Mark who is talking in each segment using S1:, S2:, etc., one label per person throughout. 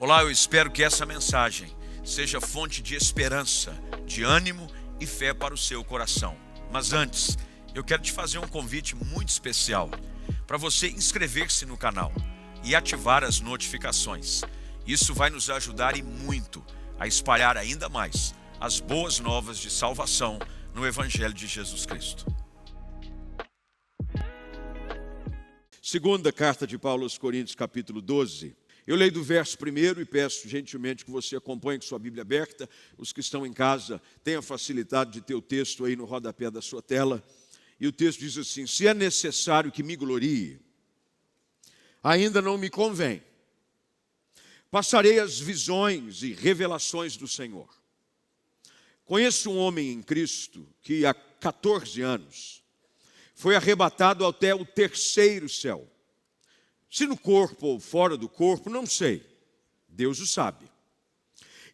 S1: Olá, eu espero que essa mensagem seja fonte de esperança, de ânimo e fé para o seu coração. Mas antes, eu quero te fazer um convite muito especial para você inscrever-se no canal e ativar as notificações. Isso vai nos ajudar e muito a espalhar ainda mais as boas novas de salvação no Evangelho de Jesus Cristo.
S2: Segunda carta de Paulo aos Coríntios, capítulo 12. Eu leio do verso 1 e peço gentilmente que você acompanhe com sua Bíblia aberta. Os que estão em casa tenham a facilidade de ter o texto aí no rodapé da sua tela. E o texto diz assim: se é necessário que me glorie, ainda não me convém. Passarei as visões e revelações do Senhor. Conheço um homem em Cristo que há 14 anos foi arrebatado até o terceiro céu. Se no corpo ou fora do corpo, não sei. Deus o sabe.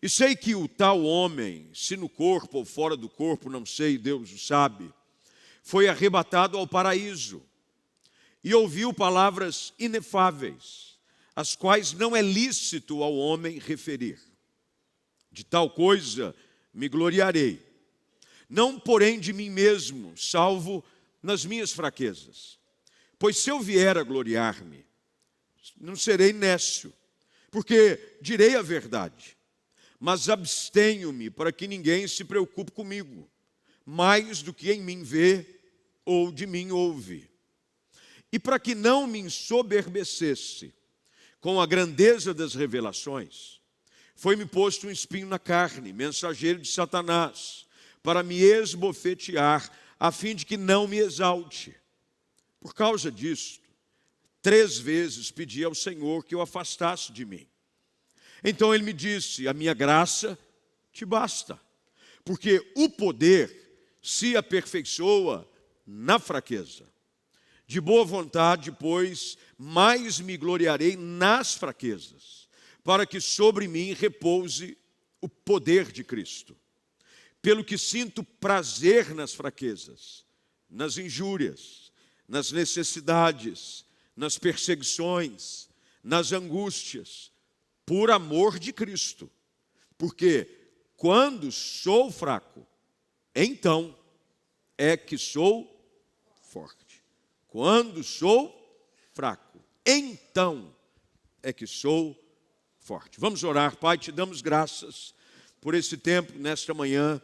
S2: E sei que o tal homem, se no corpo ou fora do corpo, não sei, Deus o sabe, foi arrebatado ao paraíso e ouviu palavras inefáveis, as quais não é lícito ao homem referir. De tal coisa me gloriarei, não porém de mim mesmo, salvo nas minhas fraquezas. Pois se eu vier a gloriar-me, não serei nécio, porque direi a verdade, mas abstenho-me para que ninguém se preocupe comigo, mais do que em mim vê ou de mim ouve. E para que não me ensoberbecesse com a grandeza das revelações, foi-me posto um espinho na carne, mensageiro de Satanás, para me esbofetear, a fim de que não me exalte. Por causa disto, 3 vezes pedi ao Senhor que o afastasse de mim. Então ele me disse: a minha graça te basta, porque o poder se aperfeiçoa na fraqueza. De boa vontade, pois, mais me gloriarei nas fraquezas, para que sobre mim repouse o poder de Cristo. Pelo que sinto prazer nas fraquezas, nas injúrias, nas necessidades, nas perseguições, nas angústias, por amor de Cristo. Porque quando sou fraco, então é que sou forte. Quando sou fraco, então é que sou forte. Vamos orar. Pai, te damos graças por esse tempo, nesta manhã,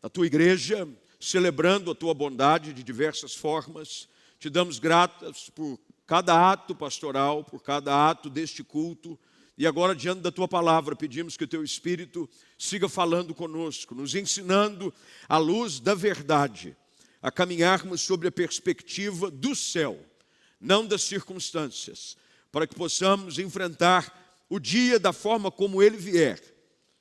S2: a tua igreja, celebrando a tua bondade de diversas formas. Te damos graças por cada ato pastoral, por cada ato deste culto. E agora, diante da tua palavra, pedimos que o teu Espírito siga falando conosco, nos ensinando à luz da verdade, a caminharmos sobre a perspectiva do céu, não das circunstâncias, para que possamos enfrentar o dia da forma como ele vier,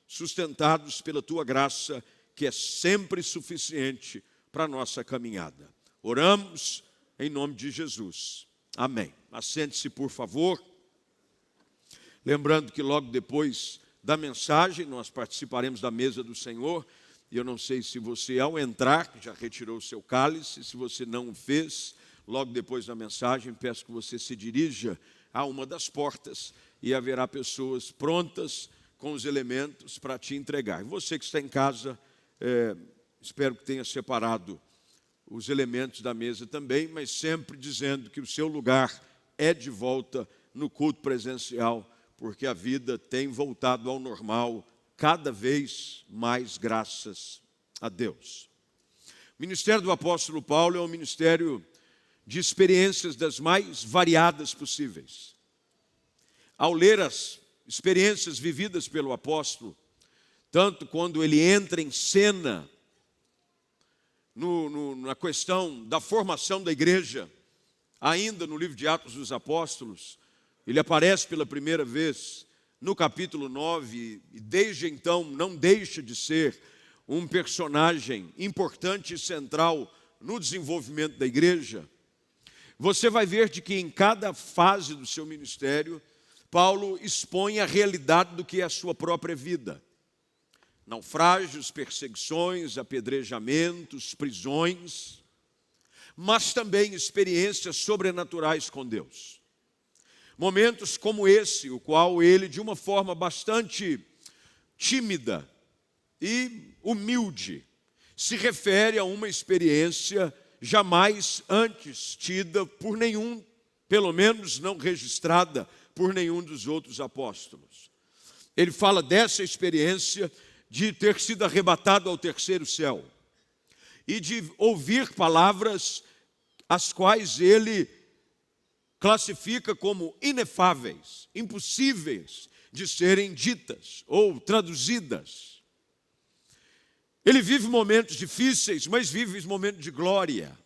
S2: sustentados pela tua graça, que é sempre suficiente para a nossa caminhada. Oramos em nome de Jesus. Amém. Assente-se, por favor. Lembrando que logo depois da mensagem, nós participaremos da mesa do Senhor. E eu não sei se você, ao entrar, já retirou o seu cálice. Se você não o fez, logo depois da mensagem, peço que você se dirija a uma das portas e haverá pessoas prontas com os elementos para te entregar. E você que está em casa, espero que tenha separado os elementos da mesa também, mas sempre dizendo que o seu lugar é de volta no culto presencial, porque a vida tem voltado ao normal cada vez mais, graças a Deus. O ministério do apóstolo Paulo é um ministério de experiências das mais variadas possíveis. Ao ler as experiências vividas pelo apóstolo, tanto quando ele entra em cena na questão da formação da igreja, ainda no livro de Atos dos Apóstolos, ele aparece pela primeira vez no capítulo 9, e desde então não deixa de ser um personagem importante e central no desenvolvimento da igreja. Você vai ver de que em cada fase do seu ministério, Paulo expõe a realidade do que é a sua própria vida. Naufrágios, perseguições, apedrejamentos, prisões, mas também experiências sobrenaturais com Deus. Momentos como esse, o qual ele, de uma forma bastante tímida e humilde, se refere a uma experiência jamais antes tida por nenhum, pelo menos não registrada por nenhum dos outros apóstolos. Ele fala dessa experiência de ter sido arrebatado ao terceiro céu e de ouvir palavras as quais ele classifica como inefáveis, impossíveis de serem ditas ou traduzidas. Ele vive momentos difíceis, mas vive momentos de glória.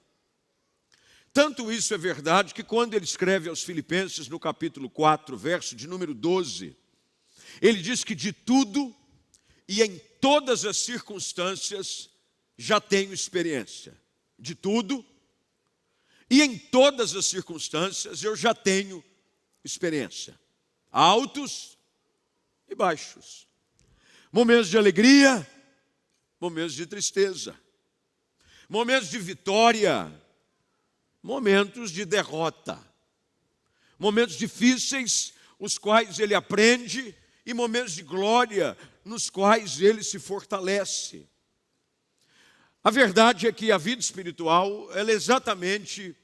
S2: Tanto isso é verdade que quando ele escreve aos Filipenses, no capítulo 4, verso de número 12, ele diz que de tudo e em todas as circunstâncias já tenho experiência. De tudo e em todas as circunstâncias eu já tenho experiência. Altos e baixos. Momentos de alegria, momentos de tristeza. Momentos de vitória, momentos de derrota. Momentos difíceis, os quais ele aprende, e momentos de glória, nos quais ele se fortalece. A verdade é que a vida espiritual, ela é exatamente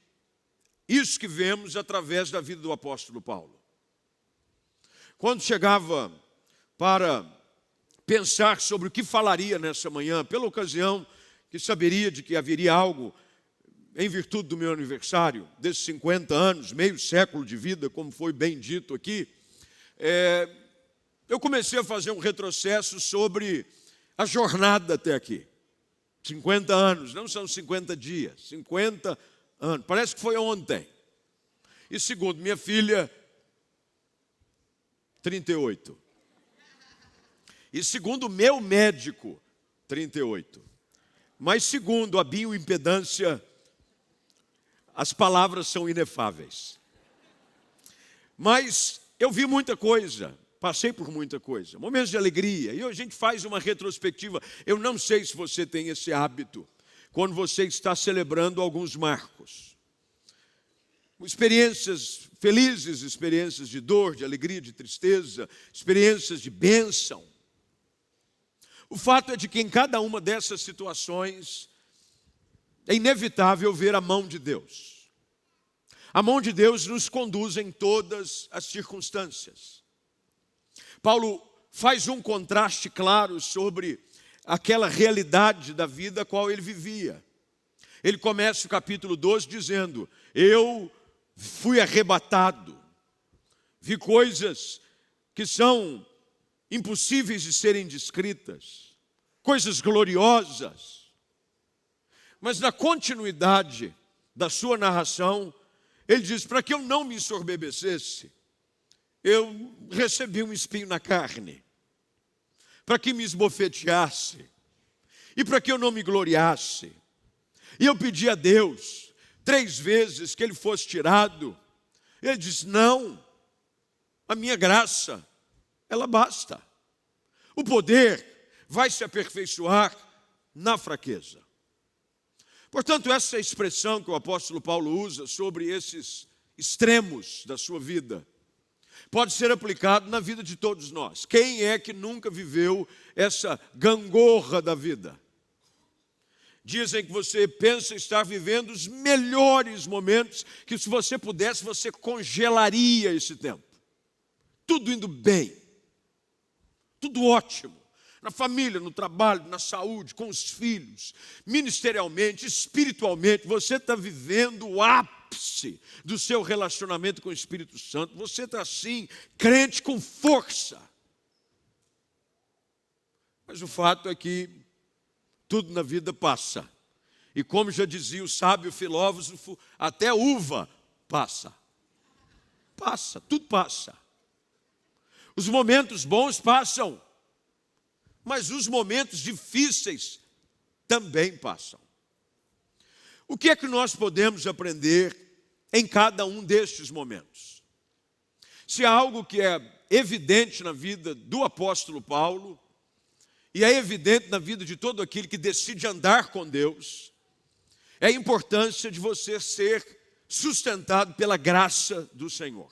S2: isso que vemos através da vida do apóstolo Paulo. Quando chegava para pensar sobre o que falaria nessa manhã, pela ocasião que saberia de que haveria algo em virtude do meu aniversário, desses 50 anos, meio século de vida, como foi bem dito aqui, eu comecei a fazer um retrocesso sobre a jornada até aqui. 50 anos, não são 50 dias, 50 anos, parece que foi ontem. E segundo minha filha, 38. E segundo o meu médico, 38. Mas segundo a bioimpedância, as palavras são inefáveis. Mas eu vi muita coisa, passei por muita coisa, momentos de alegria, e hoje a gente faz uma retrospectiva. Eu não sei se você tem esse hábito, quando você está celebrando alguns marcos. Experiências felizes, experiências de dor, de alegria, de tristeza, experiências de bênção. O fato é de que em cada uma dessas situações é inevitável ver a mão de Deus. A mão de Deus nos conduz em todas as circunstâncias. Paulo faz um contraste claro sobre aquela realidade da vida a qual ele vivia. Ele começa o capítulo 12 dizendo: eu fui arrebatado, vi coisas que são impossíveis de serem descritas, coisas gloriosas. Mas na continuidade da sua narração, ele diz: para que eu não me ensoberbecesse, eu recebi um espinho na carne, para que me esbofeteasse, e para que eu não me gloriasse. E eu pedi a Deus 3 vezes que ele fosse tirado. Ele disse: não, a minha graça, ela basta. O poder vai se aperfeiçoar na fraqueza. Portanto, essa expressão que o apóstolo Paulo usa sobre esses extremos da sua vida pode ser aplicado na vida de todos nós. Quem é que nunca viveu essa gangorra da vida? Dizem que você pensa estar vivendo os melhores momentos, que se você pudesse, você congelaria esse tempo. Tudo indo bem, tudo ótimo, na família, no trabalho, na saúde, com os filhos, ministerialmente, espiritualmente, você está vivendo o ápice do seu relacionamento com o Espírito Santo. Você está assim, crente com força. Mas o fato é que tudo na vida passa. E como já dizia o sábio filósofo, até uva passa. Passa, tudo passa. Os momentos bons passam, mas os momentos difíceis também passam. O que é que nós podemos aprender em cada um destes momentos? Se há algo que é evidente na vida do apóstolo Paulo, e é evidente na vida de todo aquele que decide andar com Deus, é a importância de você ser sustentado pela graça do Senhor.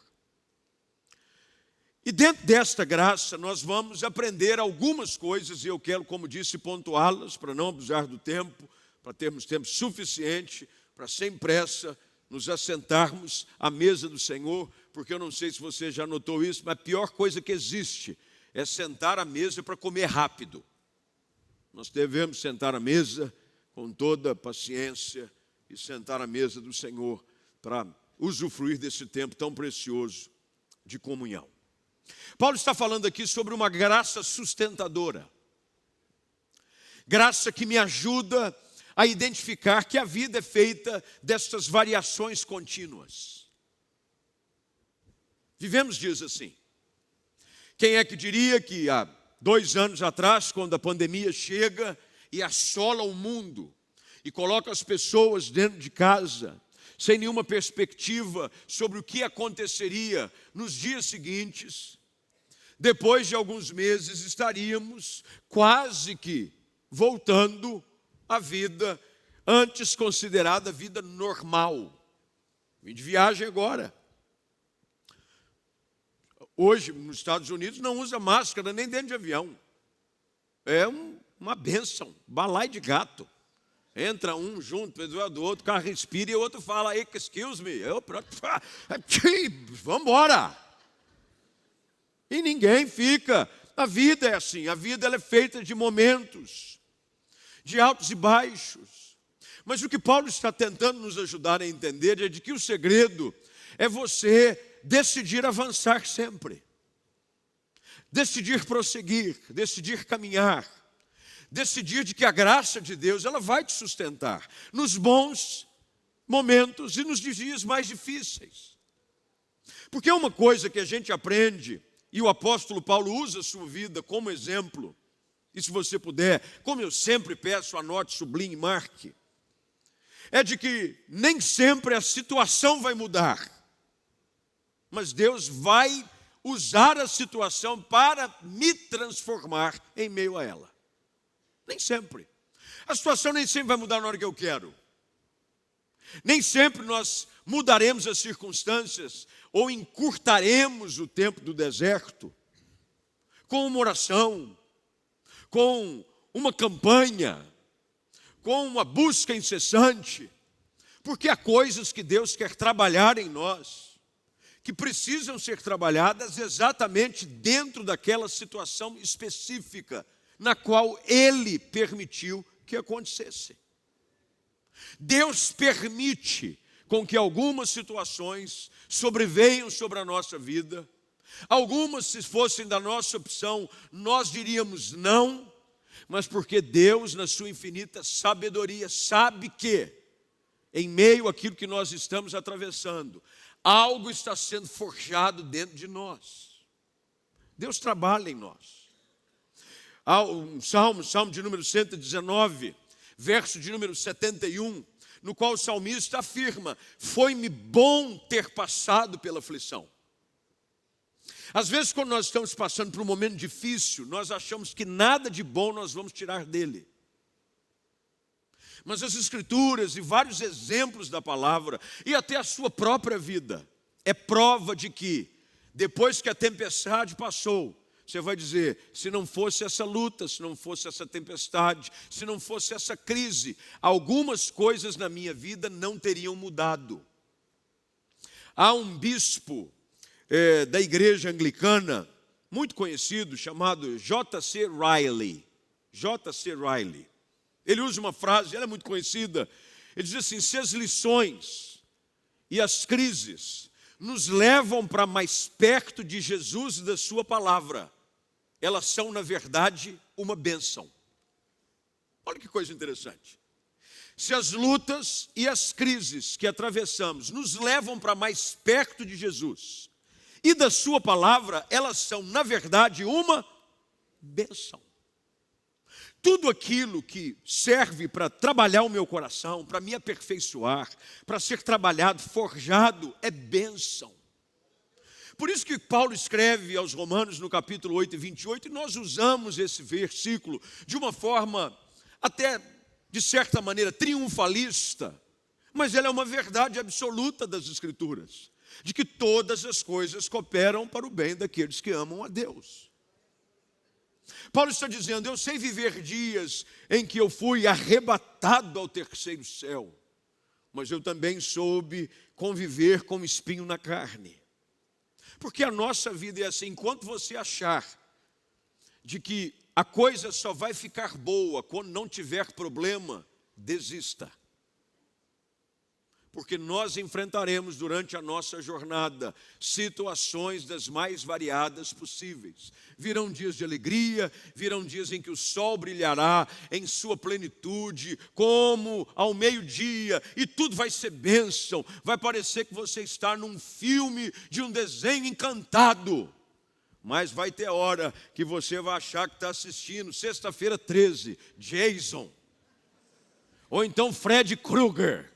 S2: E dentro desta graça nós vamos aprender algumas coisas, e eu quero, como disse, pontuá-las para não abusar do tempo, para termos tempo suficiente, para sem pressa nos assentarmos à mesa do Senhor, porque eu não sei se você já notou isso, mas a pior coisa que existe é sentar à mesa para comer rápido. Nós devemos sentar à mesa com toda a paciência e sentar à mesa do Senhor para usufruir desse tempo tão precioso de comunhão. Paulo está falando aqui sobre uma graça sustentadora. Graça que me ajuda a identificar que a vida é feita destas variações contínuas. Vivemos dias assim. Quem é que diria que há 2 anos atrás, quando a pandemia chega e assola o mundo e coloca as pessoas dentro de casa, sem nenhuma perspectiva sobre o que aconteceria nos dias seguintes, depois de alguns meses estaríamos quase que voltando à vida antes considerada vida normal. Vim de viagem agora. Hoje, nos Estados Unidos, não usa máscara nem dentro de avião. É uma bênção, balai de gato. Entra um junto do outro, o cara respira e o outro fala, excuse me, vamos embora. E ninguém fica. A vida é assim, a vida ela é feita de momentos, de altos e baixos. Mas o que Paulo está tentando nos ajudar a entender é de que o segredo é você decidir avançar sempre. Decidir prosseguir, decidir caminhar. Decidir de que a graça de Deus ela vai te sustentar nos bons momentos e nos dias mais difíceis. Porque é uma coisa que a gente aprende, e o apóstolo Paulo usa a sua vida como exemplo, e se você puder, como eu sempre peço, anote, sublinhe, marque, é de que nem sempre a situação vai mudar, mas Deus vai usar a situação para me transformar em meio a ela. Nem sempre. A situação nem sempre vai mudar na hora que eu quero. Nem sempre nós mudaremos as circunstâncias ou encurtaremos o tempo do deserto com uma oração, com uma campanha, com uma busca incessante, porque há coisas que Deus quer trabalhar em nós, que precisam ser trabalhadas exatamente dentro daquela situação específica na qual Ele permitiu que acontecesse. Deus permite com que algumas situações sobrevenham sobre a nossa vida. Algumas, se fossem da nossa opção, nós diríamos não, mas porque Deus, na sua infinita sabedoria, sabe que, em meio àquilo que nós estamos atravessando, algo está sendo forjado dentro de nós. Deus trabalha em nós. Há um salmo de número 119, verso de número 71, no qual o salmista afirma: foi-me bom ter passado pela aflição. Às vezes, quando nós estamos passando por um momento difícil, nós achamos que nada de bom nós vamos tirar dele. Mas as Escrituras e vários exemplos da palavra, e até a sua própria vida, é prova de que, depois que a tempestade passou, você vai dizer, se não fosse essa luta, se não fosse essa tempestade, se não fosse essa crise, algumas coisas na minha vida não teriam mudado. Há um bispo da igreja anglicana, muito conhecido, chamado J.C. Ryle. J.C. Ryle. Ele usa uma frase, ela é muito conhecida. Ele diz assim: se as lições e as crises nos levam para mais perto de Jesus e da sua palavra, elas são, na verdade, uma bênção. Olha que coisa interessante. Se as lutas e as crises que atravessamos nos levam para mais perto de Jesus e da sua palavra, elas são, na verdade, uma bênção. Tudo aquilo que serve para trabalhar o meu coração, para me aperfeiçoar, para ser trabalhado, forjado, é bênção. Por isso que Paulo escreve aos Romanos no capítulo 8 e 28, e nós usamos esse versículo de uma forma até, de certa maneira, triunfalista, mas ela é uma verdade absoluta das Escrituras. de que todas as coisas cooperam para o bem daqueles que amam a Deus. Paulo está dizendo, eu sei viver dias em que eu fui arrebatado ao terceiro céu, mas eu também soube conviver com espinho na carne. Porque a nossa vida é assim, enquanto você achar de que a coisa só vai ficar boa quando não tiver problema, desista. Porque nós enfrentaremos durante a nossa jornada situações das mais variadas possíveis. Virão dias de alegria, virão dias em que o sol brilhará em sua plenitude, como ao meio-dia, e tudo vai ser bênção. Vai parecer que você está num filme de um desenho encantado. Mas vai ter hora que você vai achar que está assistindo Sexta-feira 13, Jason. Ou então Fred Krueger.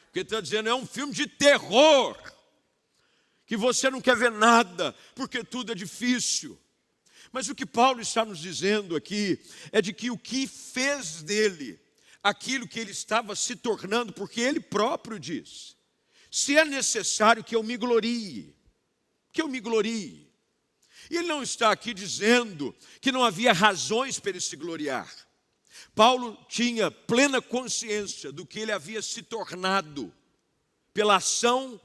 S2: Porque está dizendo, é um filme de terror, que você não quer ver nada, porque tudo é difícil. Mas o que Paulo está nos dizendo aqui, é de que o que fez dele, aquilo que ele estava se tornando, porque ele próprio diz, se é necessário que eu me glorie, que eu me glorie. E ele não está aqui dizendo que não havia razões para ele se gloriar. Paulo tinha plena consciência do que ele havia se tornado pela ação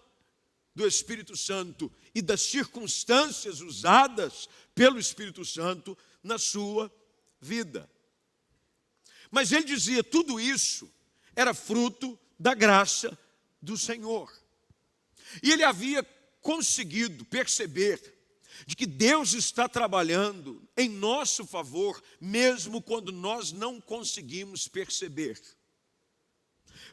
S2: do Espírito Santo e das circunstâncias usadas pelo Espírito Santo na sua vida. Mas ele dizia, tudo isso era fruto da graça do Senhor. E ele havia conseguido perceber de que Deus está trabalhando em nosso favor, mesmo quando nós não conseguimos perceber.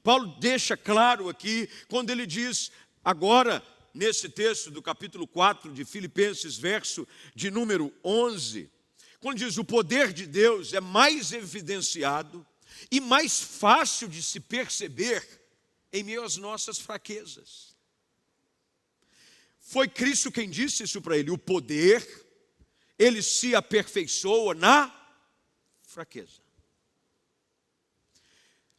S2: Paulo deixa claro aqui, quando ele diz, agora, nesse texto do capítulo 4 de Filipenses, verso de número 11, quando diz, o poder de Deus é mais evidenciado e mais fácil de se perceber em meio às nossas fraquezas. Foi Cristo quem disse isso para ele, o poder, ele se aperfeiçoa na fraqueza.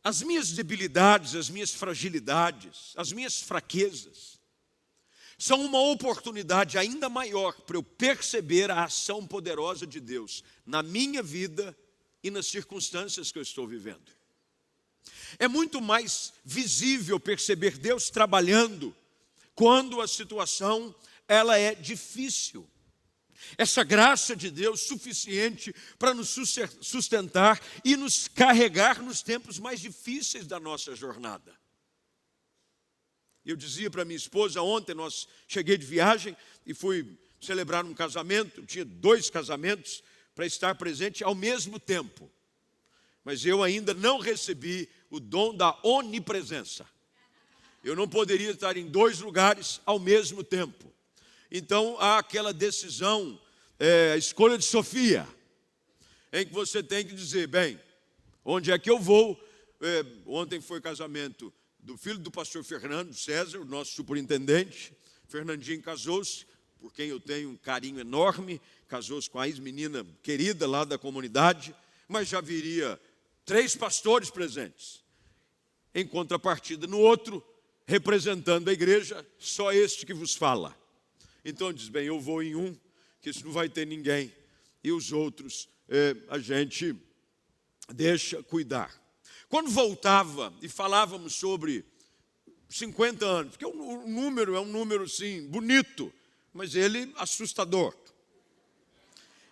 S2: As minhas debilidades, as minhas fragilidades, as minhas fraquezas, são uma oportunidade ainda maior para eu perceber a ação poderosa de Deus na minha vida e nas circunstâncias que eu estou vivendo. É muito mais visível perceber Deus trabalhando quando a situação ela é difícil. Essa graça de Deus suficiente para nos sustentar e nos carregar nos tempos mais difíceis da nossa jornada. Eu dizia para minha esposa, ontem nós cheguei de viagem e fui celebrar um casamento, eu tinha 2 casamentos para estar presente ao mesmo tempo. Mas eu ainda não recebi o dom da onipresença. Eu não poderia estar em 2 lugares ao mesmo tempo. Então, há aquela decisão, a escolha de Sofia, em que você tem que dizer, bem, onde é que eu vou? Ontem foi casamento do filho do pastor Fernando César, o nosso superintendente. Fernandinho casou-se, por quem eu tenho um carinho enorme, casou-se com a ex-menina querida lá da comunidade, mas já viria 3 pastores presentes. Em contrapartida, no outro, representando a igreja, só este que vos fala. Então diz, bem, eu vou em um, que isso não vai ter ninguém, e os outros a gente deixa cuidar. Quando voltava e falávamos sobre 50 anos, porque o número é um número, sim, bonito, mas ele é assustador.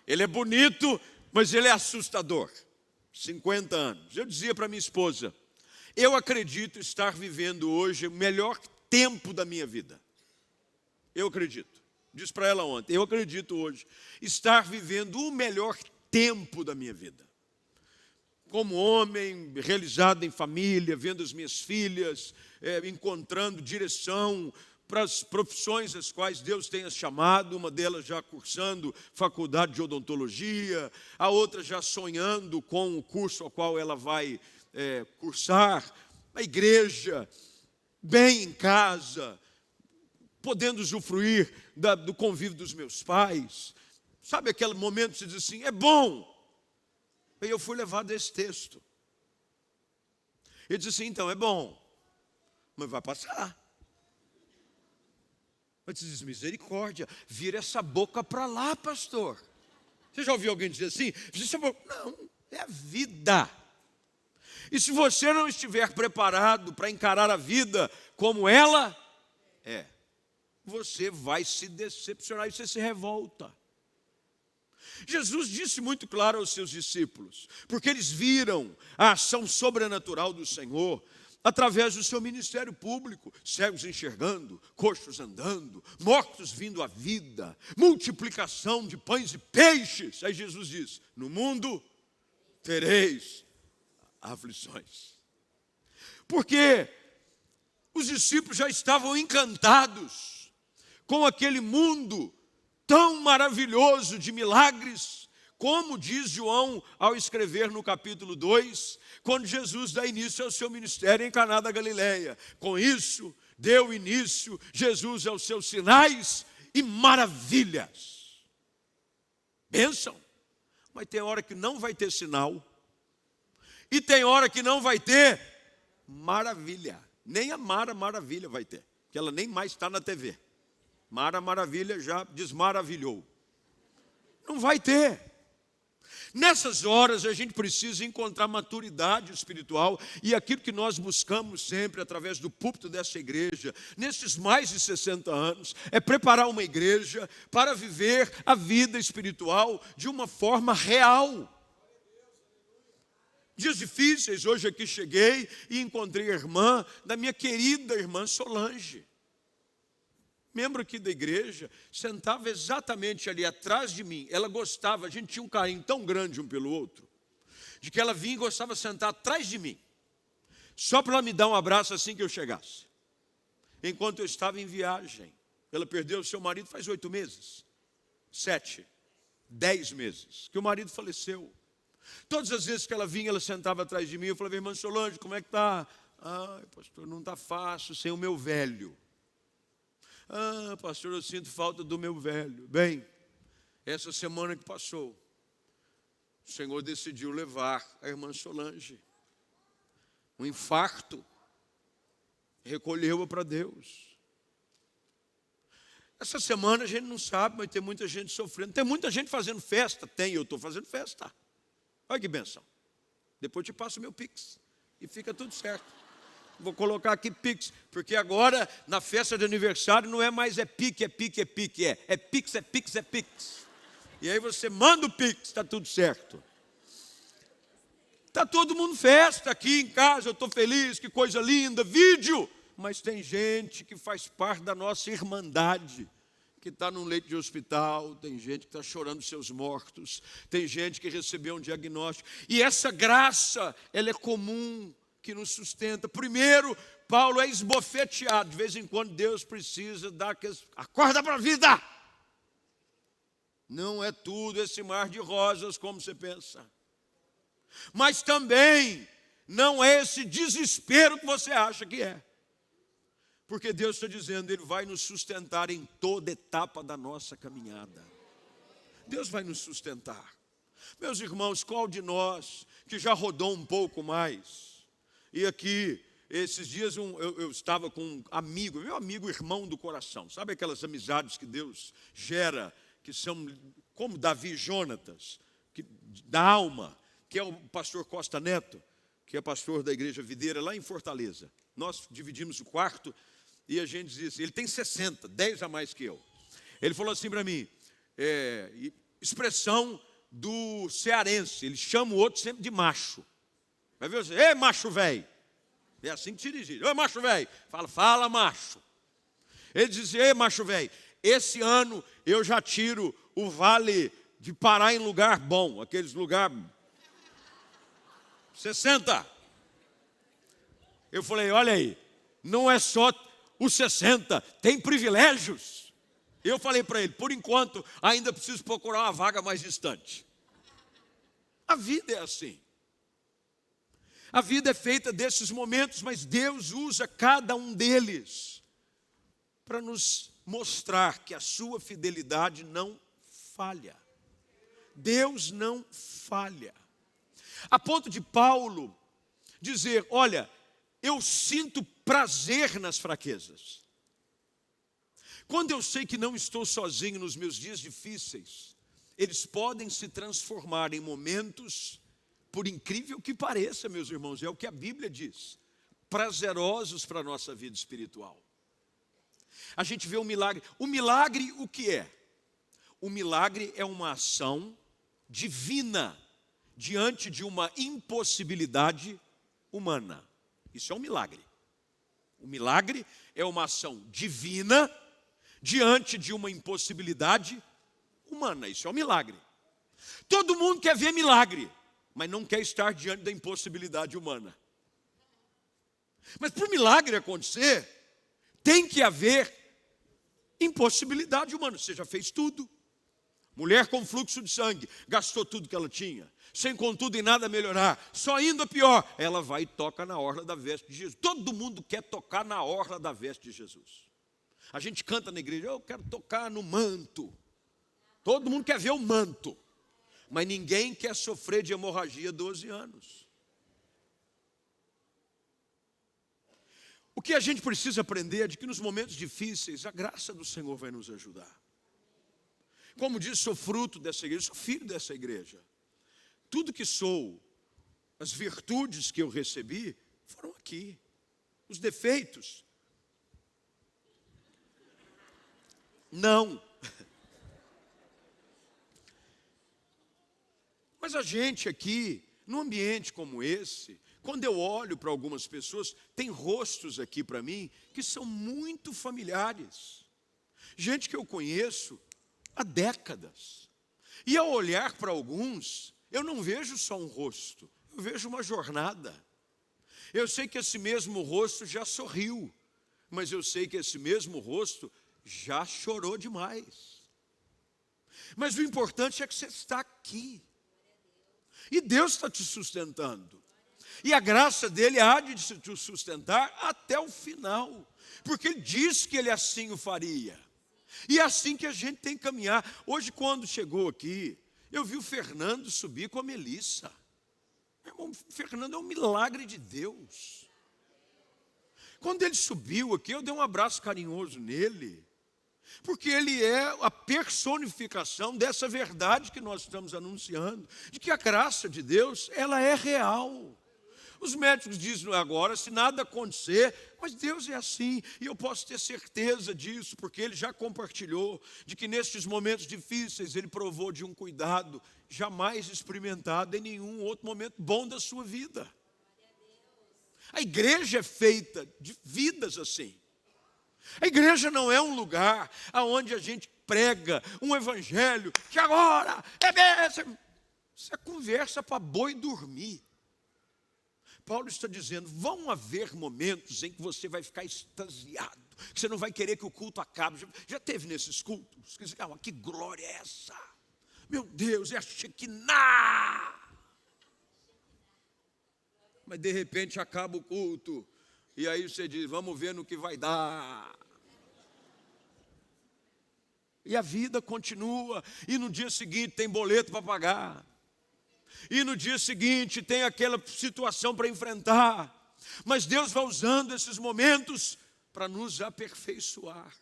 S2: Ele é bonito, mas ele é assustador. 50 anos. Eu dizia para minha esposa, eu acredito estar vivendo hoje o melhor tempo da minha vida. Eu acredito. Disse para ela ontem, eu acredito hoje estar vivendo o melhor tempo da minha vida. Como homem, realizado em família, vendo as minhas filhas, encontrando direção para as profissões às quais Deus tem as chamado, uma delas já cursando faculdade de odontologia, a outra já sonhando com o curso ao qual ela vai cursar, a igreja, bem em casa, podendo usufruir do convívio dos meus pais. Sabe aquele momento que você diz assim, é bom. Aí eu fui levado a esse texto. Ele disse assim, então, é bom, mas vai passar. Mas você diz, misericórdia, vira essa boca para lá, pastor. Você já ouviu alguém dizer assim? Não, é a vida. E se você não estiver preparado para encarar a vida como ela é, você vai se decepcionar e você se revolta. Jesus disse muito claro aos seus discípulos, porque eles viram a ação sobrenatural do Senhor através do seu ministério público, cegos enxergando, coxos andando, mortos vindo à vida, multiplicação de pães e peixes. Aí Jesus diz, no mundo tereis aflições. Porque os discípulos já estavam encantados com aquele mundo tão maravilhoso de milagres, como diz João ao escrever no capítulo 2, quando Jesus dá início ao seu ministério em Caná da Galileia. Com isso, deu início Jesus aos seus sinais e maravilhas. Bênção. Mas tem hora que não vai ter sinal, e tem hora que não vai ter maravilha. Nem a Mara Maravilha vai ter, que ela nem mais está na TV. Mara Maravilha já desmaravilhou. Não vai ter. Nessas horas a gente precisa encontrar maturidade espiritual, e aquilo que nós buscamos sempre através do púlpito dessa igreja, nesses mais de 60 anos, é preparar uma igreja para viver a vida espiritual de uma forma real. Dias difíceis, hoje aqui cheguei e encontrei a irmã, da minha querida irmã Solange, membro aqui da igreja, sentava exatamente ali atrás de mim. Ela gostava, a gente tinha um carinho tão grande um pelo outro, de que ela vinha e gostava de sentar atrás de mim, só para ela me dar um abraço assim que eu chegasse. Enquanto eu estava em viagem, ela perdeu o seu marido faz 8 meses, 7, 10 meses, que o marido faleceu. Todas as vezes que ela vinha, ela sentava atrás de mim, eu falava, irmã Solange, como é que está? Ai, pastor, não está fácil sem o meu velho. Ah, pastor, eu sinto falta do meu velho. Bem, essa semana que passou, o Senhor decidiu levar a irmã Solange. Um infarto. Recolheu-a para Deus. Essa semana a gente não sabe, mas tem muita gente sofrendo. Tem muita gente fazendo festa. Tem, eu estou fazendo festa. Olha que benção. Depois eu te passo o meu Pix e fica tudo certo. Vou colocar aqui Pix, porque agora na festa de aniversário não é mais é Pix. É Pix. E aí você manda o Pix, está tudo certo. Está todo mundo festa aqui em casa, eu estou feliz, que coisa linda, vídeo. Mas tem gente que faz parte da nossa irmandade, que está num leito de hospital, tem gente que está chorando seus mortos, tem gente que recebeu um diagnóstico. E essa graça, ela é comum, que nos sustenta. Primeiro, Paulo é esbofeteado. De vez em quando Deus precisa dar aqueles... Acorda para a vida! Não é tudo esse mar de rosas como você pensa. Mas também não é esse desespero que você acha que é. Porque Deus está dizendo, Ele vai nos sustentar em toda etapa da nossa caminhada. Deus vai nos sustentar. Meus irmãos, qual de nós que já rodou um pouco mais? E aqui, esses dias eu estava com um amigo, meu amigo irmão do coração. Sabe aquelas amizades que Deus gera, que são como Davi e Jonatas, da alma, que é o pastor Costa Neto, que é pastor da igreja Videira, lá em Fortaleza. Nós dividimos o quarto. E a gente diz assim, ele tem 60, 10 a mais que eu. Ele falou assim para mim, expressão do cearense, ele chama o outro sempre de macho. Vai ver você, ei macho velho. É assim que se dirige, ei macho velho. Fala macho. Ele diz, ei macho velho, esse ano eu já tiro o vale de parar em lugar bom, aqueles lugares 60. Eu falei, olha aí, não é só os 60, tem privilégios. Eu falei para ele, por enquanto, ainda preciso procurar uma vaga mais distante. A vida é assim. A vida é feita desses momentos, mas Deus usa cada um deles para nos mostrar que a sua fidelidade não falha. Deus não falha. A ponto de Paulo dizer, olha, eu sinto prazer nas fraquezas. Quando eu sei que não estou sozinho nos meus dias difíceis, eles podem se transformar em momentos, por incrível que pareça, meus irmãos, é o que a Bíblia diz, prazerosos para a nossa vida espiritual. A gente vê o milagre. O milagre, o que é? O milagre é uma ação divina diante de uma impossibilidade humana. Isso é um milagre. O milagre é uma ação divina diante de uma impossibilidade humana. Isso é um milagre. Todo mundo quer ver milagre, mas não quer estar diante da impossibilidade humana. Mas para o milagre acontecer, tem que haver impossibilidade humana. Você já fez tudo. Mulher com fluxo de sangue, gastou tudo que ela tinha, sem contudo em nada melhorar, só indo a pior. Ela vai e toca na orla da veste de Jesus. Todo mundo quer tocar na orla da veste de Jesus. A gente canta na igreja, eu quero tocar no manto. Todo mundo quer ver o manto, mas ninguém quer sofrer de hemorragia 12 anos. O que a gente precisa aprender é de que nos momentos difíceis, a graça do Senhor vai nos ajudar. Como diz, sou fruto dessa igreja, sou filho dessa igreja. Tudo que sou, as virtudes que eu recebi, foram aqui. Os defeitos, não. Mas a gente aqui, num ambiente como esse, quando eu olho para algumas pessoas, tem rostos aqui para mim que são muito familiares. Gente que eu conheço há décadas. E ao olhar para alguns, eu não vejo só um rosto, eu vejo uma jornada. Eu sei que esse mesmo rosto já sorriu, mas eu sei que esse mesmo rosto já chorou demais. Mas o importante é que você está aqui. E Deus está te sustentando. E a graça dele há de te sustentar até o final. Porque ele disse que ele assim o faria. E é assim que a gente tem que caminhar. Hoje, quando chegou aqui, eu vi o Fernando subir com a Melissa. Meu irmão, o Fernando é um milagre de Deus. Quando ele subiu aqui, eu dei um abraço carinhoso nele. Porque ele é a personificação dessa verdade que nós estamos anunciando. De que a graça de Deus, ela é real. Os médicos dizem agora, se nada acontecer, mas Deus é assim, e eu posso ter certeza disso, porque Ele já compartilhou, de que nestes momentos difíceis Ele provou de um cuidado jamais experimentado em nenhum outro momento bom da sua vida. A igreja é feita de vidas assim. A igreja não é um lugar onde a gente prega um evangelho que agora isso é conversa para boi dormir. Paulo está dizendo, vão haver momentos em que você vai ficar extasiado, que você não vai querer que o culto acabe. Já teve nesses cultos, que dizem, que glória é essa? Meu Deus, é a Shekinah. Mas de repente acaba o culto, e aí você diz, vamos ver no que vai dar. E a vida continua, e no dia seguinte tem boleto para pagar. E no dia seguinte tem aquela situação para enfrentar. Mas Deus vai usando esses momentos para nos aperfeiçoar.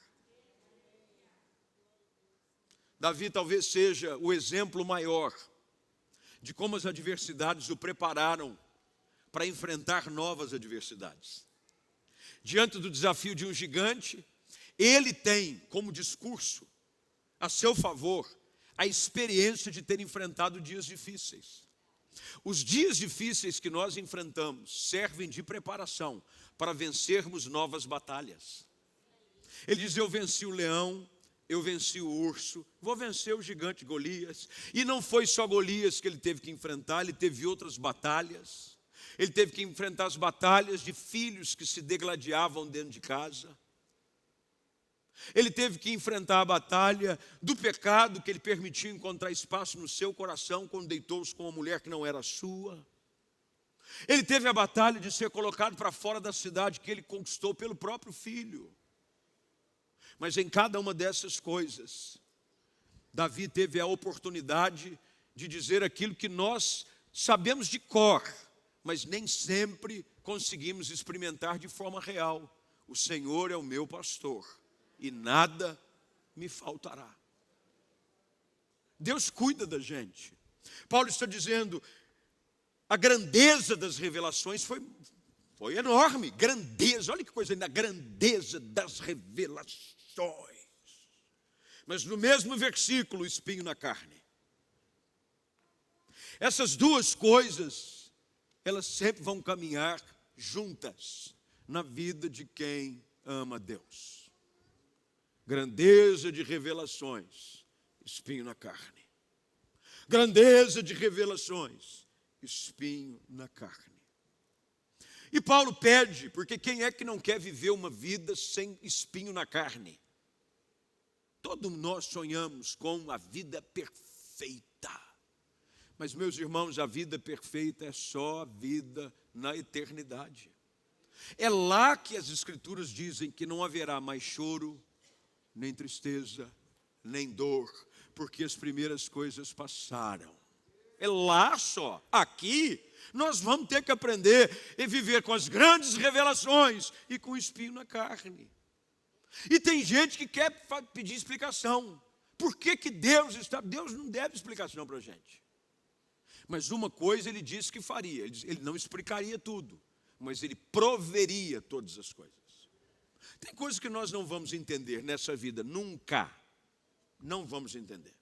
S2: Davi talvez seja o exemplo maior de como as adversidades o prepararam para enfrentar novas adversidades. Diante do desafio de um gigante, ele tem como discurso a seu favor a experiência de ter enfrentado dias difíceis. Os dias difíceis que nós enfrentamos servem de preparação para vencermos novas batalhas. Ele diz, eu venci o leão, eu venci o urso, vou vencer o gigante Golias. E não foi só Golias que ele teve que enfrentar, ele teve outras batalhas. Ele teve que enfrentar as batalhas de filhos que se degladiavam dentro de casa. Ele teve que enfrentar a batalha do pecado que ele permitiu encontrar espaço no seu coração quando deitou-se com uma mulher que não era sua. Ele teve a batalha de ser colocado para fora da cidade que ele conquistou pelo próprio filho. Mas em cada uma dessas coisas, Davi teve a oportunidade de dizer aquilo que nós sabemos de cor, mas nem sempre conseguimos experimentar de forma real. O Senhor é o meu pastor e nada me faltará. Deus cuida da gente. Paulo está dizendo, a grandeza das revelações foi enorme. Grandeza, olha que coisa linda, a grandeza das revelações. Mas no mesmo versículo, o espinho na carne. Essas duas coisas, elas sempre vão caminhar juntas na vida de quem ama Deus. Grandeza de revelações, espinho na carne. Grandeza de revelações, espinho na carne. E Paulo pede, porque quem é que não quer viver uma vida sem espinho na carne? Todos nós sonhamos com a vida perfeita. Mas, meus irmãos, a vida perfeita é só a vida na eternidade. É lá que as Escrituras dizem que não haverá mais choro, nem tristeza, nem dor, porque as primeiras coisas passaram. É lá só. Aqui, nós vamos ter que aprender e viver com as grandes revelações e com o espinho na carne. E tem gente que quer pedir explicação. Por que Deus não deve explicação para a gente. Mas uma coisa ele disse que faria. Ele não explicaria tudo, mas ele proveria todas as coisas. Tem coisas que nós não vamos entender nessa vida, nunca. Não vamos entender.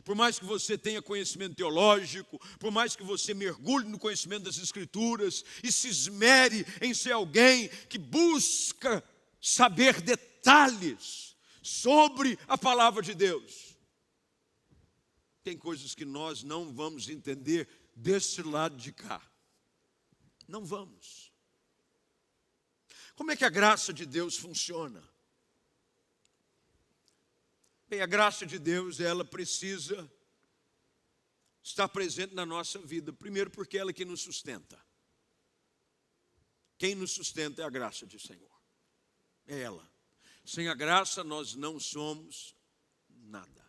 S2: Por mais que você tenha conhecimento teológico, por mais que você mergulhe no conhecimento das Escrituras e se esmere em ser alguém que busca saber detalhes sobre a palavra de Deus, tem coisas que nós não vamos entender desse lado de cá. Não vamos. Como é que a graça de Deus funciona? Bem, a graça de Deus, ela precisa estar presente na nossa vida. Primeiro porque ela é que nos sustenta. Quem nos sustenta é a graça do Senhor. É ela. Sem a graça nós não somos nada.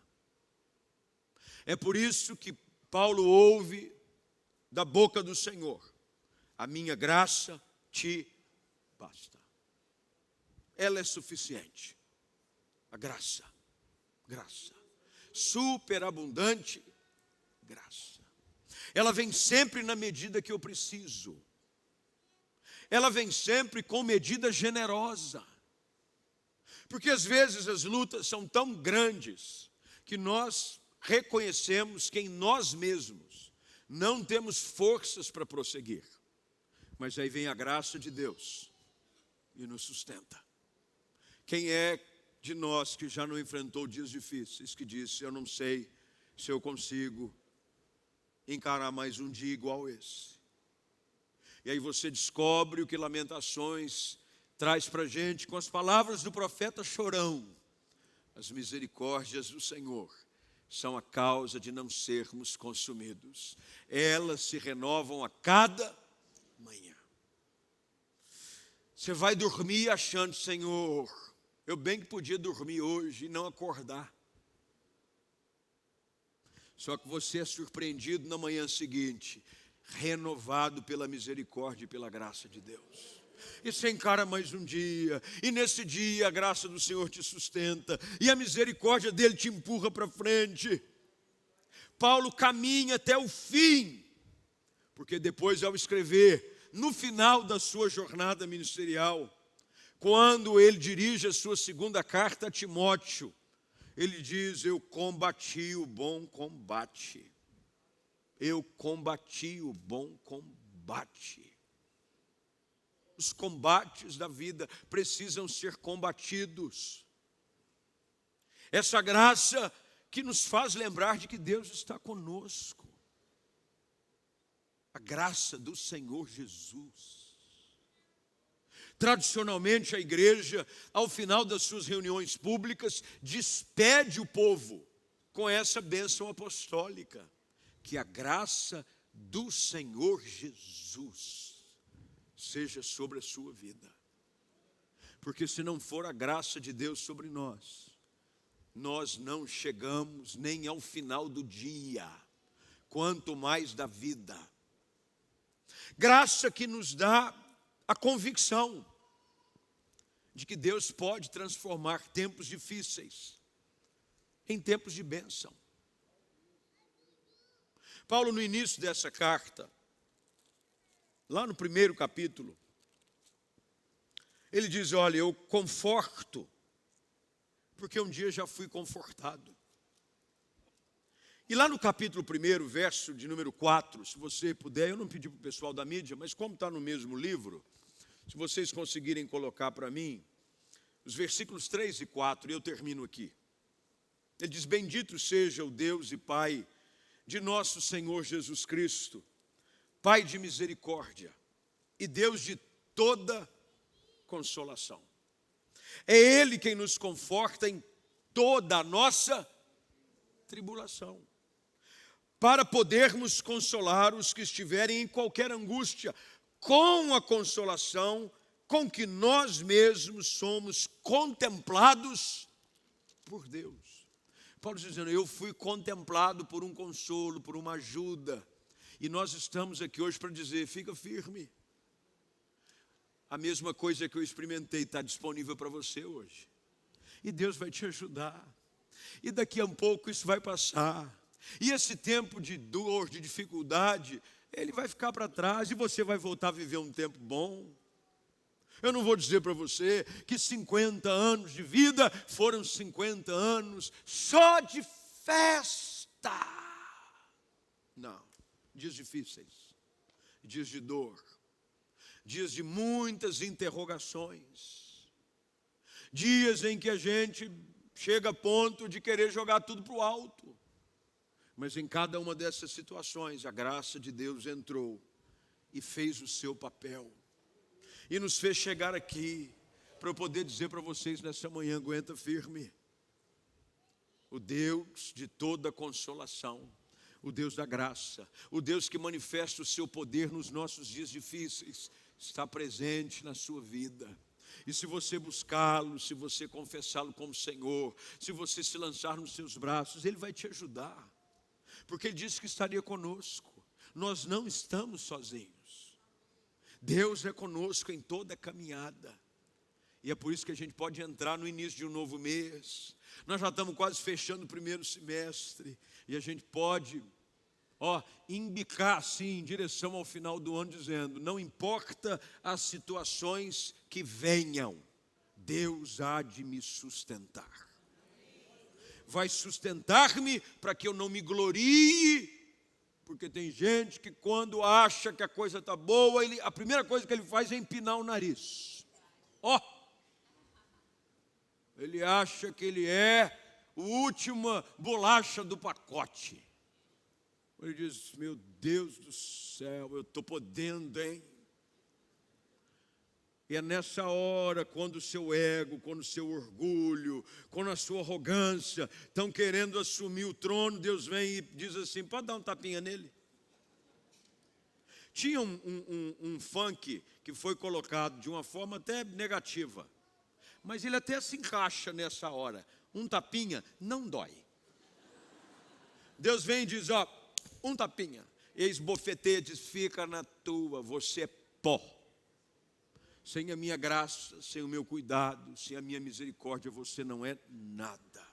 S2: É por isso que Paulo ouve da boca do Senhor: a minha graça te basta. Ela é suficiente. A graça. Graça. Superabundante graça. Ela vem sempre na medida que eu preciso. Ela vem sempre com medida generosa. Porque às vezes as lutas são tão grandes que nós reconhecemos que em nós mesmos não temos forças para prosseguir. Mas aí vem a graça de Deus e nos sustenta. Quem é de nós que já não enfrentou dias difíceis, que disse: eu não sei se eu consigo encarar mais um dia igual esse? E aí você descobre o que Lamentações traz para a gente com as palavras do profeta Chorão: as misericórdias do Senhor são a causa de não sermos consumidos. Elas se renovam a cada manhã. Você vai dormir achando: Senhor, eu bem que podia dormir hoje e não acordar. Só que você é surpreendido na manhã seguinte, renovado pela misericórdia e pela graça de Deus. E você encara mais um dia, e nesse dia a graça do Senhor te sustenta, e a misericórdia dele te empurra para frente. Paulo caminha até o fim, porque depois, ao escrever, no final da sua jornada ministerial, quando ele dirige a sua segunda carta a Timóteo, ele diz: eu combati o bom combate. Eu combati o bom combate. Os combates da vida precisam ser combatidos. Essa graça que nos faz lembrar de que Deus está conosco. A graça do Senhor Jesus. Tradicionalmente, a igreja, ao final das suas reuniões públicas, despede o povo com essa bênção apostólica: que a graça do Senhor Jesus seja sobre a sua vida. Porque se não for a graça de Deus sobre nós, nós não chegamos nem ao final do dia, quanto mais da vida. Graça que nos dá a convicção de que Deus pode transformar tempos difíceis em tempos de bênção. Paulo, no início dessa carta, lá no primeiro capítulo, ele diz, olha, eu conforto, porque um dia já fui confortado. E lá no capítulo 1, verso de número 4, se você puder, eu não pedi para o pessoal da mídia, mas como está no mesmo livro, se vocês conseguirem colocar para mim, os versículos 3 e 4, e eu termino aqui. Ele diz, bendito seja o Deus e Pai de nosso Senhor Jesus Cristo, Pai de misericórdia e Deus de toda consolação. É Ele quem nos conforta em toda a nossa tribulação, para podermos consolar os que estiverem em qualquer angústia, com a consolação com que nós mesmos somos contemplados por Deus. Paulo dizendo, eu fui contemplado por um consolo, por uma ajuda, e nós estamos aqui hoje para dizer, fica firme. A mesma coisa que eu experimentei está disponível para você hoje. E Deus vai te ajudar. E daqui a um pouco isso vai passar. E esse tempo de dor, de dificuldade, ele vai ficar para trás e você vai voltar a viver um tempo bom. Eu não vou dizer para você que 50 anos de vida foram 50 anos só de festa. Não, dias difíceis, dias de dor, dias de muitas interrogações, dias em que a gente chega a ponto de querer jogar tudo para o alto. Mas em cada uma dessas situações, a graça de Deus entrou e fez o seu papel. E nos fez chegar aqui, para eu poder dizer para vocês nessa manhã, aguenta firme. O Deus de toda consolação, o Deus da graça, o Deus que manifesta o seu poder nos nossos dias difíceis, está presente na sua vida. E se você buscá-lo, se você confessá-lo como Senhor, se você se lançar nos seus braços, Ele vai te ajudar. Porque Ele disse que estaria conosco. Nós não estamos sozinhos. Deus é conosco em toda a caminhada. E é por isso que a gente pode entrar no início de um novo mês. Nós já estamos quase fechando o primeiro semestre. E a gente pode, embicar assim em direção ao final do ano, dizendo, não importa as situações que venham, Deus há de me sustentar. Vai sustentar-me para que eu não me glorie. Porque tem gente que quando acha que a coisa está boa, a primeira coisa que ele faz é empinar o nariz. Ele acha que ele é a última bolacha do pacote. Ele diz, meu Deus do céu, eu estou podendo, hein? E é nessa hora, quando o seu ego, quando o seu orgulho, quando a sua arrogância estão querendo assumir o trono, Deus vem e diz assim, pode dar um tapinha nele? Tinha um funk que foi colocado de uma forma até negativa, mas ele até se encaixa nessa hora. Um tapinha não dói. Deus vem e diz, um tapinha. Ex-bofeteia diz, fica na tua, você é pó. Sem a minha graça, sem o meu cuidado, sem a minha misericórdia, você não é nada.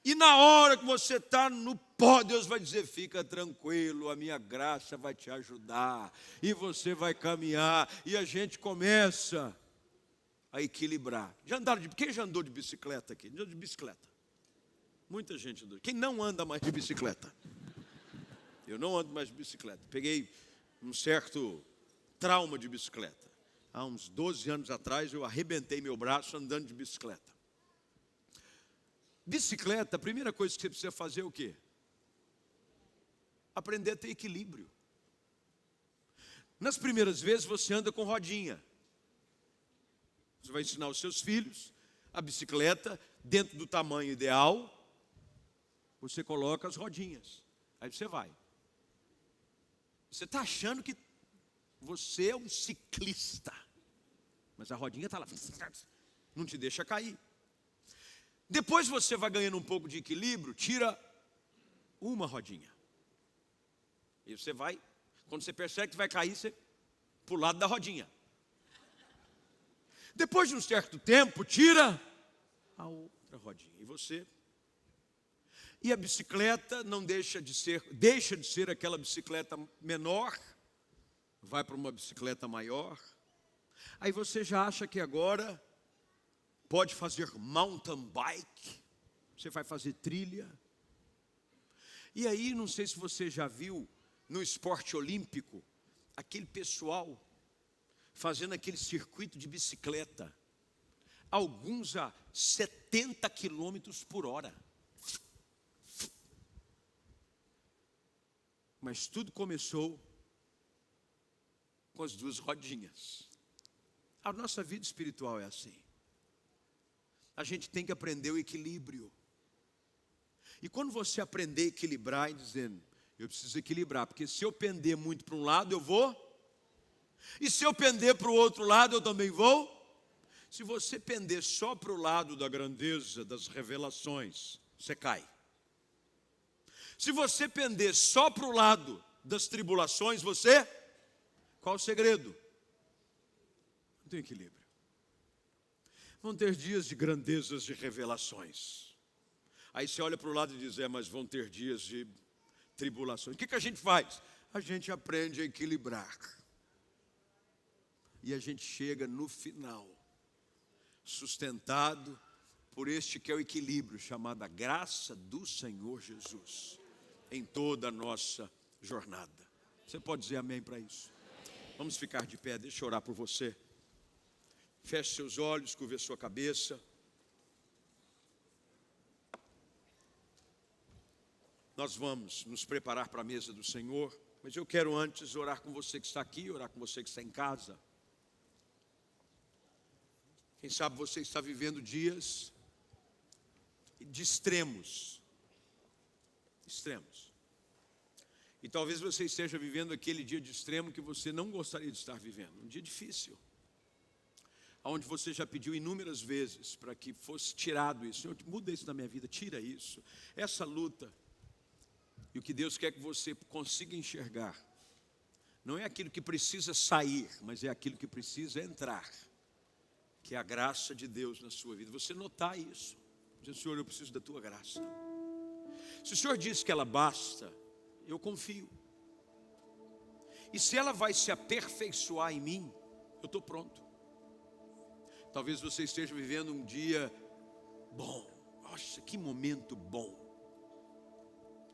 S2: E na hora que você está no pó, Deus vai dizer, fica tranquilo, a minha graça vai te ajudar. E você vai caminhar, e a gente começa a equilibrar. Quem já andou de bicicleta aqui? Andou de bicicleta? Muita gente andou. Quem não anda mais de bicicleta? Eu não ando mais de bicicleta. Peguei um certo trauma de bicicleta. Há uns 12 anos atrás, eu arrebentei meu braço andando de bicicleta. Bicicleta, a primeira coisa que você precisa fazer é o quê? Aprender a ter equilíbrio. Nas primeiras vezes, você anda com rodinha. Você vai ensinar os seus filhos a bicicleta, dentro do tamanho ideal, você coloca as rodinhas. Aí você vai. Você está achando que você é um ciclista, mas a rodinha está lá, não te deixa cair. Depois você vai ganhando um pouco de equilíbrio, tira uma rodinha. E você vai, quando você percebe que vai cair, você para o lado da rodinha. Depois de um certo tempo, tira a outra rodinha. E você? E a bicicleta não deixa de ser aquela bicicleta menor, vai para uma bicicleta maior. Aí você já acha que agora pode fazer mountain bike, você vai fazer trilha. E aí, não sei se você já viu no esporte olímpico, aquele pessoal fazendo aquele circuito de bicicleta, alguns a 70 quilômetros por hora. Mas tudo começou com as duas rodinhas. A nossa vida espiritual é assim. A gente tem que aprender o equilíbrio. E quando você aprender a equilibrar, e dizendo, eu preciso equilibrar, porque se eu pender muito para um lado, eu vou. E se eu pender para o outro lado, eu também vou. Se você pender só para o lado da grandeza, das revelações, você cai. Se você pender só para o lado das tribulações, você... Qual o segredo? Não tem equilíbrio. Vão ter dias de grandezas, de revelações. Aí você olha para o lado e diz, mas vão ter dias de tribulações. O que a gente faz? A gente aprende a equilibrar. E a gente chega no final, sustentado por este que é o equilíbrio, chamado a graça do Senhor Jesus, em toda a nossa jornada. Você pode dizer amém para isso? Vamos ficar de pé, deixa eu orar por você. Feche seus olhos, curve a sua cabeça. Nós vamos nos preparar para a mesa do Senhor, mas eu quero antes orar com você que está aqui, orar com você que está em casa. Quem sabe você está vivendo dias de extremos. E talvez você esteja vivendo aquele dia de extremo que você não gostaria de estar vivendo. Um dia difícil. Onde você já pediu inúmeras vezes para que fosse tirado isso. Senhor, muda isso na minha vida, tira isso. Essa luta. E o que Deus quer que você consiga enxergar. Não é aquilo que precisa sair, mas é aquilo que precisa entrar. Que é a graça de Deus na sua vida. Você notar isso. Dizer, Senhor, eu preciso da tua graça. Se o Senhor diz que ela basta, eu confio. E se ela vai se aperfeiçoar em mim, eu estou pronto. Talvez você esteja vivendo um dia bom. Nossa, que momento bom.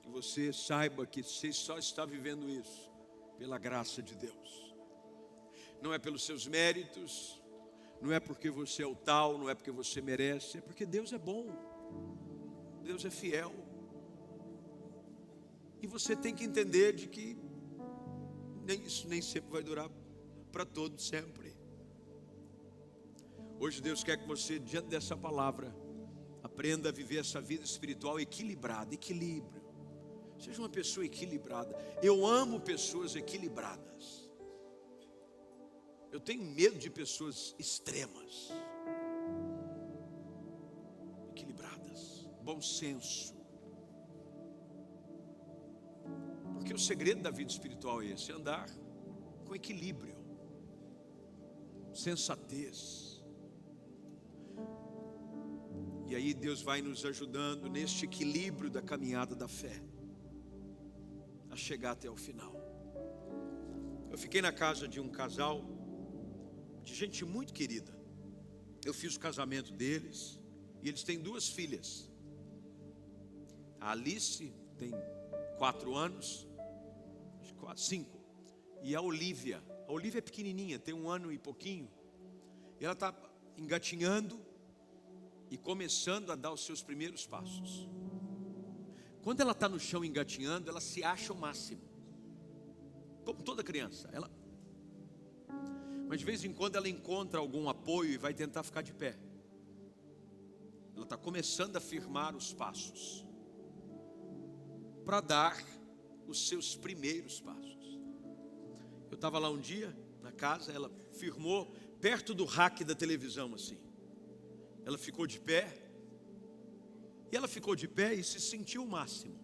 S2: E você saiba que você só está vivendo isso pela graça de Deus. Não é pelos seus méritos, não é porque você é o tal, não é porque você merece, é porque Deus é bom. Deus é fiel. E você tem que entender de que isso nem sempre vai durar para todo sempre. Hoje Deus quer que você, diante dessa palavra, aprenda a viver essa vida espiritual equilibrada, equilíbrio. Seja uma pessoa equilibrada. Eu amo pessoas equilibradas. Eu tenho medo de pessoas extremas. Equilibradas. Bom senso. Porque o segredo da vida espiritual é esse, andar com equilíbrio, sensatez. E aí Deus vai nos ajudando neste equilíbrio da caminhada da fé, a chegar até o final. Eu fiquei na casa de um casal, de gente muito querida. Eu fiz o casamento deles, e eles têm 2 filhas. A Alice tem 4 anos, 5. E a Olivia é pequenininha, tem 1 ano e pouquinho. E ela está engatinhando e começando a dar os seus primeiros passos. Quando ela está no chão engatinhando, ela se acha o máximo. Como toda criança. Mas de vez em quando ela encontra algum apoio e vai tentar ficar de pé. Ela está começando a firmar os passos para dar os seus primeiros passos. Eu estava lá um dia, na casa, ela firmou perto do rack da televisão assim. Ela ficou de pé. E ela ficou de pé e se sentiu o máximo.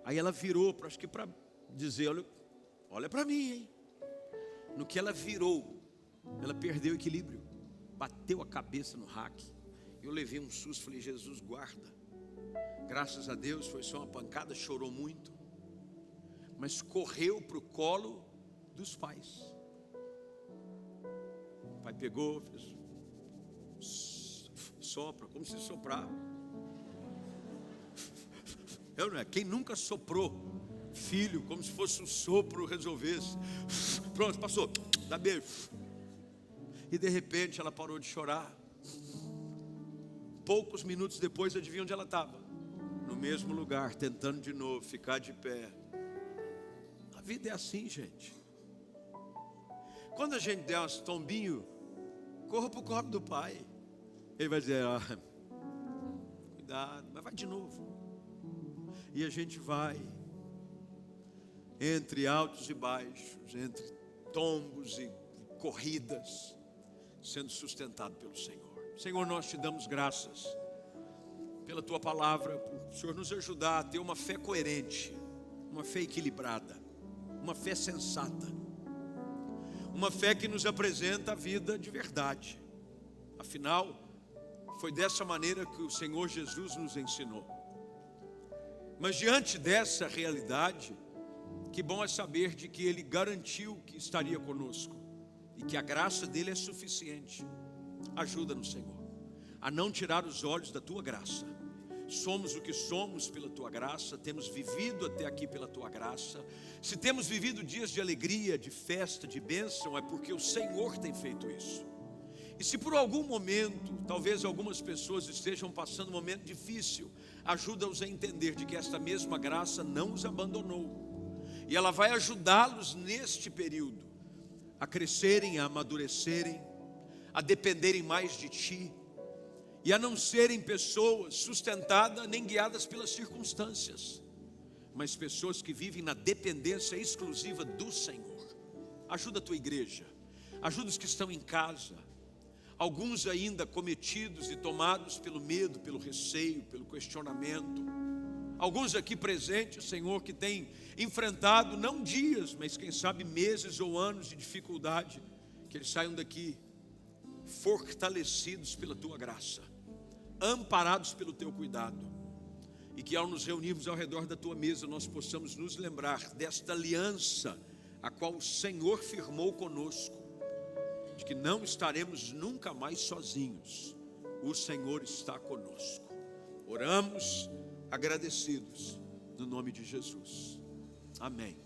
S2: Aí ela virou, acho que para dizer, olha para mim, hein? No que ela virou, ela perdeu o equilíbrio, bateu a cabeça no rack. Eu levei um susto, falei, Jesus, guarda. Graças a Deus foi só uma pancada, chorou muito, mas correu para o colo dos pais. O pai pegou, fez, sopra, como se soprava. Eu não é, quem nunca soprou filho, como se fosse um sopro resolvesse. Pronto, passou, dá beijo. E de repente ela parou de chorar. Poucos minutos depois, adivinha onde ela estava? No mesmo lugar, tentando de novo ficar de pé. A vida é assim, gente. Quando a gente der uns tombinhos, corra para o colo do pai. Ele vai dizer, cuidado, mas vai de novo. E a gente vai, entre altos e baixos, entre tombos e corridas, sendo sustentado pelo Senhor. Senhor, nós te damos graças pela tua palavra, por o Senhor nos ajudar a ter uma fé coerente, uma fé equilibrada, uma fé sensata, uma fé que nos apresenta a vida de verdade. Afinal, foi dessa maneira que o Senhor Jesus nos ensinou. Mas diante dessa realidade, que bom é saber de que Ele garantiu que estaria conosco e que a graça dele é suficiente. Ajuda-nos, Senhor, a não tirar os olhos da tua graça. Somos o que somos pela tua graça, temos vivido até aqui pela tua graça. Se temos vivido dias de alegria, de festa, de bênção, é porque o Senhor tem feito isso. E se por algum momento, talvez algumas pessoas estejam passando um momento difícil, ajuda-os a entender de que esta mesma graça não os abandonou. E ela vai ajudá-los neste período a crescerem, a amadurecerem, a dependerem mais de ti e a não serem pessoas sustentadas nem guiadas pelas circunstâncias, mas pessoas que vivem na dependência exclusiva do Senhor. Ajuda a tua igreja, ajuda os que estão em casa, alguns ainda cometidos e tomados pelo medo, pelo receio, pelo questionamento. Alguns aqui presentes, Senhor, que têm enfrentado não dias, mas quem sabe meses ou anos de dificuldade, que eles saiam daqui fortalecidos pela tua graça, amparados pelo teu cuidado, e que ao nos reunirmos ao redor da tua mesa, nós possamos nos lembrar desta aliança a qual o Senhor firmou conosco, de que não estaremos nunca mais sozinhos, o Senhor está conosco. Oramos agradecidos no nome de Jesus. Amém.